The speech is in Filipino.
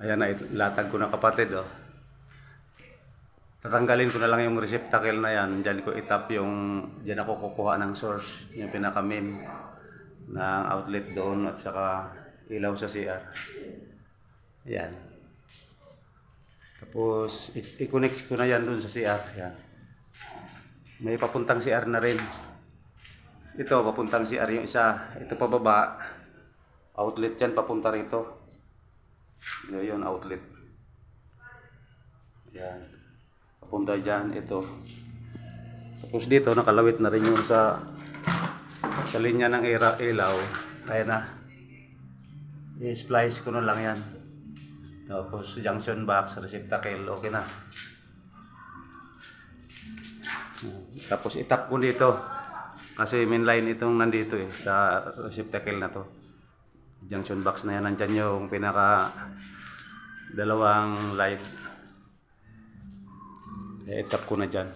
Ayan na, latag ko na kapatid, oh. Tatanggalin ko na lang yung receptacle na yan. Diyan ko itap yung, diyan ako kukuha ng source, yung pinaka main ng outlet doon at saka ilaw sa CR. Yan. Tapos i-connect ko na yan doon sa CR. Yan. May papuntang CR na rin. Ito papuntang CR yung isa. Ito pababa. Outlet yan papunta rito. Yun outlet. Yan. Papunta dyan. Ito. Tapos dito nakalawit na rin yung sa linya ng ilaw. Kaya na. I-splice ko na lang yan. Tapos junction box, receptacle, okay na. Tapos itap ko dito. Kasi main line itong nandito sa receptacle na to. Junction box na yan, nandyan yung pinaka dalawang light. Itap ko na dyan.